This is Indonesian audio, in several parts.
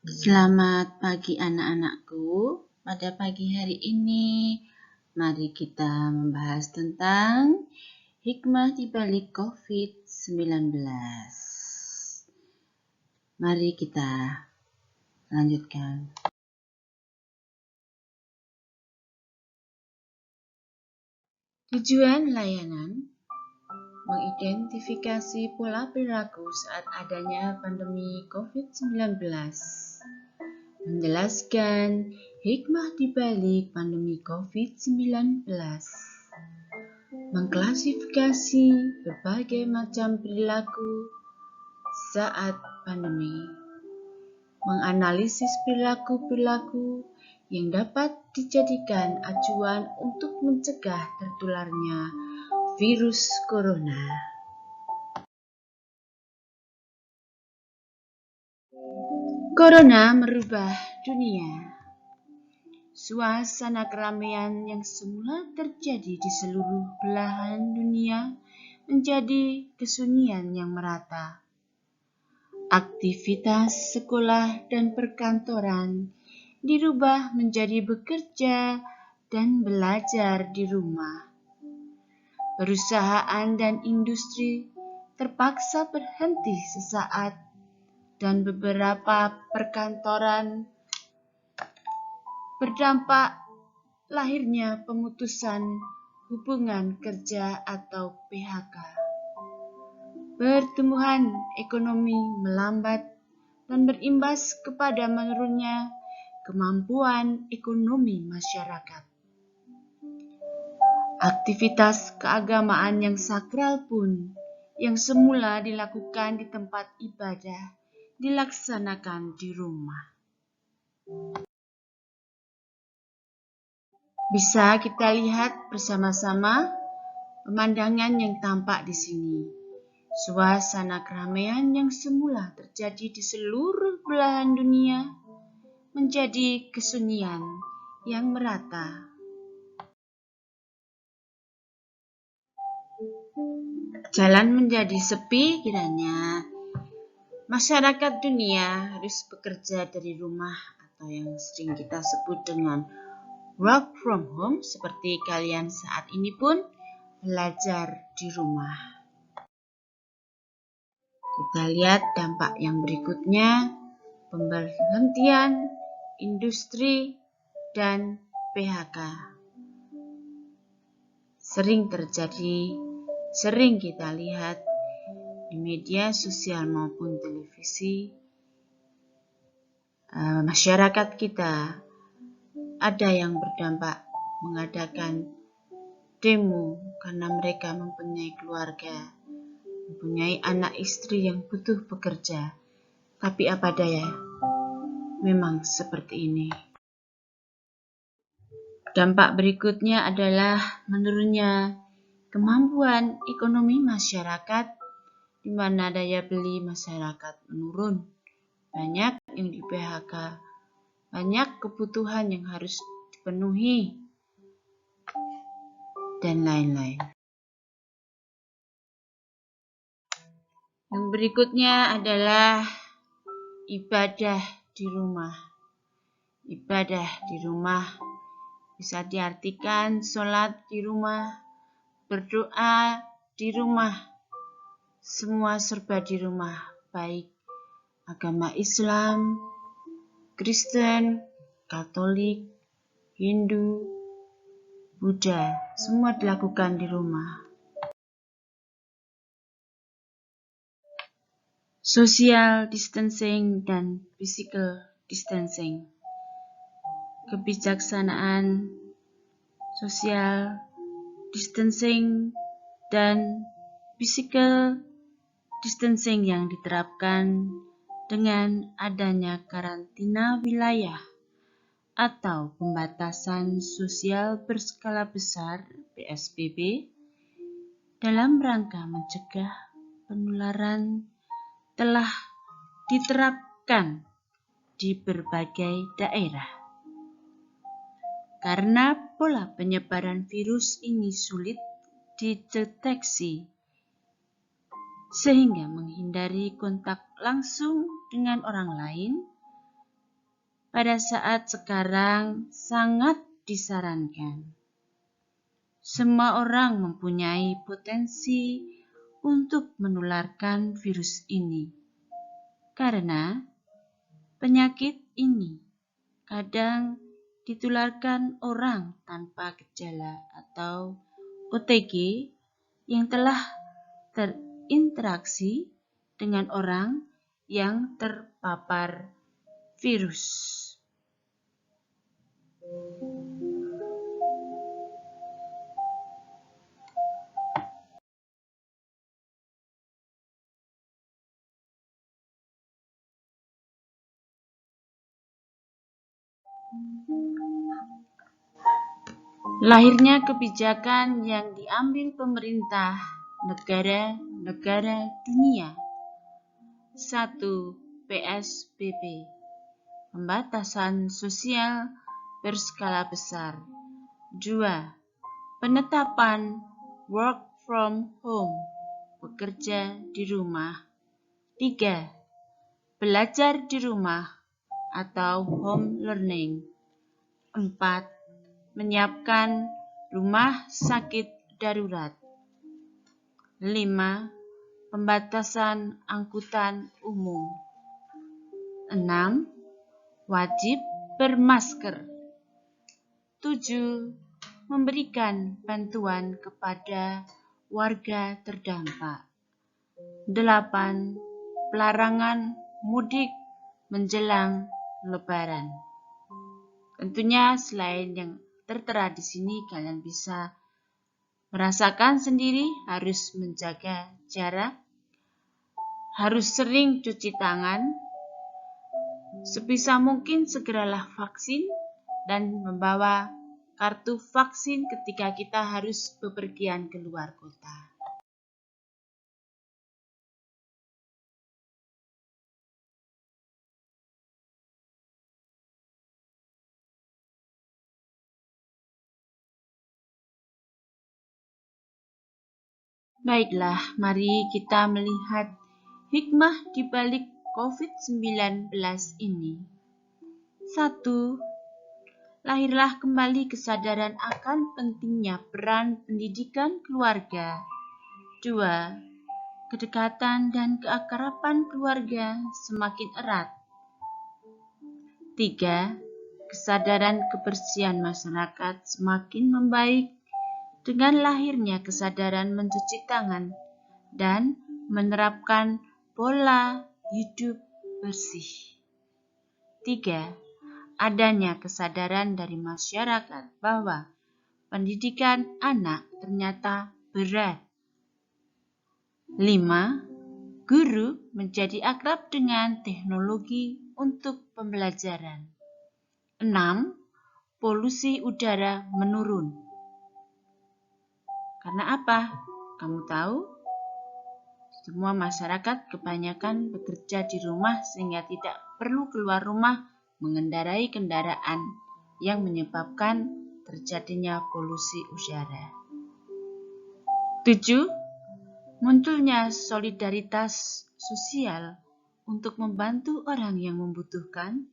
Selamat pagi anak-anakku. Pada pagi hari ini, mari kita membahas tentang hikmah di balik COVID-19. Mari kita lanjutkan. Tujuan layanan mengidentifikasi pola perilaku saat adanya pandemi COVID-19. Menjelaskan hikmah di balik pandemi COVID-19. Mengklasifikasi berbagai macam perilaku saat pandemi. Menganalisis perilaku-perilaku yang dapat dijadikan acuan untuk mencegah tertularnya virus corona. Corona merubah dunia. Suasana keramaian yang semula terjadi di seluruh belahan dunia menjadi kesunyian yang merata. Aktivitas sekolah dan perkantoran dirubah menjadi bekerja dan belajar di rumah. Perusahaan dan industri terpaksa berhenti sesaat dan beberapa perkantoran berdampak lahirnya pemutusan hubungan kerja atau PHK. Pertumbuhan ekonomi melambat dan berimbas kepada menurunnya kemampuan ekonomi masyarakat. Aktivitas keagamaan yang sakral pun yang semula dilakukan di tempat ibadah dilaksanakan di rumah. Bisa kita lihat bersama-sama pemandangan yang tampak di sini. Suasana keramaian yang semula terjadi di seluruh belahan dunia menjadi kesunyian yang merata. Jalan menjadi sepi kiranya masyarakat dunia harus bekerja dari rumah atau yang sering kita sebut dengan work from home, seperti kalian saat ini pun belajar di rumah. Kita lihat dampak yang berikutnya, pemberhentian industri dan PHK. Sering terjadi, sering kita lihat di media sosial maupun televisi. Masyarakat kita ada yang berdampak mengadakan demo karena mereka mempunyai keluarga, mempunyai anak istri yang butuh bekerja. Tapi apa daya, memang seperti ini. Dampak berikutnya adalah menurunnya kemampuan ekonomi masyarakat, di mana daya beli masyarakat menurun. Banyak yang di PHK, banyak kebutuhan yang harus dipenuhi, dan lain-lain. Yang berikutnya adalah ibadah di rumah. Ibadah di rumah bisa diartikan sholat di rumah, berdoa di rumah, semua serba di rumah, baik agama Islam, Kristen, Katolik, Hindu, Buddha, semua dilakukan di rumah. Social distancing dan physical distancing. Kebijaksanaan social distancing dan physical distancing yang diterapkan dengan adanya karantina wilayah atau pembatasan sosial berskala besar PSBB dalam rangka mencegah penularan telah diterapkan di berbagai daerah. Karena pola penyebaran virus ini sulit dideteksi, sehingga menghindari kontak langsung dengan orang lain pada saat sekarang sangat disarankan. Semua orang mempunyai potensi untuk menularkan virus ini, karena penyakit ini kadang ditularkan orang tanpa gejala atau OTG yang telah terinteraksi dengan orang yang terpapar virus. Lahirnya kebijakan yang diambil pemerintah negara-negara dunia. 1. PSBB, pembatasan sosial berskala besar. 2. Penetapan work from home, bekerja di rumah. 3. Belajar di rumah atau home learning. 4. Menyiapkan rumah sakit darurat. 5. Pembatasan angkutan umum. 6. Wajib bermasker. 7. Memberikan bantuan kepada warga terdampak. 8. Pelarangan mudik menjelang Lebaran. Tentunya selain yang tertera di sini, kalian bisa merasakan sendiri harus menjaga jarak, harus sering cuci tangan, sebisa mungkin segeralah vaksin dan membawa kartu vaksin ketika kita harus bepergian ke luar kota. Baiklah, mari kita melihat hikmah di balik COVID-19 ini. 1. Lahirlah kembali kesadaran akan pentingnya peran pendidikan keluarga. 2. Kedekatan dan keakraban keluarga semakin erat. 3. Kesadaran kebersihan masyarakat semakin membaik dengan lahirnya kesadaran mencuci tangan dan menerapkan pola hidup bersih. 3. Adanya kesadaran dari masyarakat bahwa pendidikan anak ternyata berat. 5. Guru menjadi akrab dengan teknologi untuk pembelajaran. 6. Polusi udara menurun. Karena apa? Kamu tahu? Semua masyarakat kebanyakan bekerja di rumah sehingga tidak perlu keluar rumah mengendarai kendaraan yang menyebabkan terjadinya polusi udara. 7. Munculnya solidaritas sosial untuk membantu orang yang membutuhkan,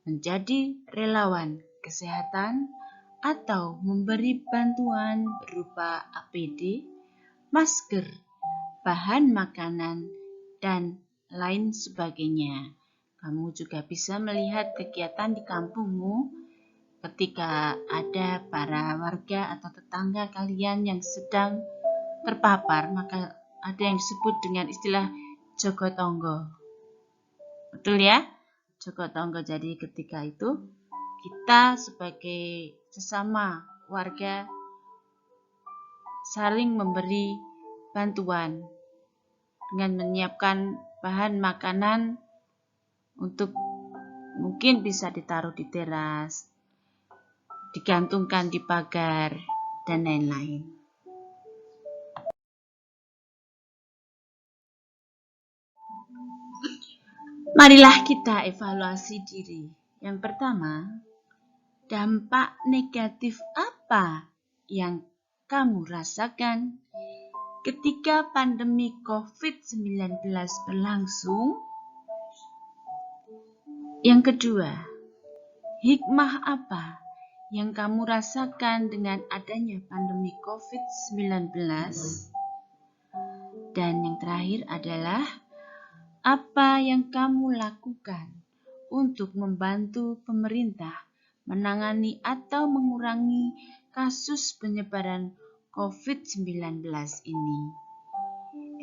menjadi relawan kesehatan atau memberi bantuan berupa APD, masker, bahan makanan, dan lain sebagainya. Kamu juga bisa melihat kegiatan di kampungmu ketika ada para warga atau tetangga kalian yang sedang terpapar, maka ada yang disebut dengan istilah jogotongo. Betul ya? Jogotongo. Jadi ketika itu kita sebagai sesama warga saling memberi bantuan dengan menyiapkan bahan makanan untuk mungkin bisa ditaruh di teras, digantungkan di pagar, dan lain-lain. Marilah kita evaluasi diri. Yang pertama, dampak negatif apa yang kamu rasakan ketika pandemi COVID-19 berlangsung? Yang kedua, hikmah apa yang kamu rasakan dengan adanya pandemi COVID-19? Dan yang terakhir adalah, apa yang kamu lakukan untuk membantu pemerintah menangani atau mengurangi kasus penyebaran COVID-19 ini?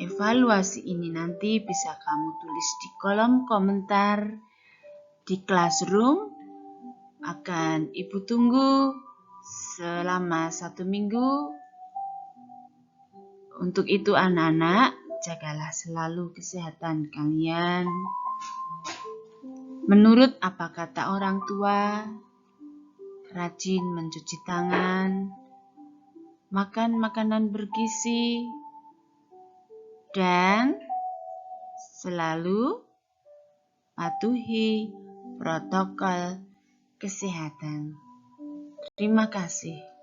Evaluasi ini nanti bisa kamu tulis di kolom komentar di Classroom. Akan Ibu tunggu selama 1 minggu. Untuk itu anak-anak, jagalah selalu kesehatan kalian. Menurut apa kata orang tua, rajin mencuci tangan, makan makanan bergizi, dan selalu patuhi protokol kesehatan. Terima kasih.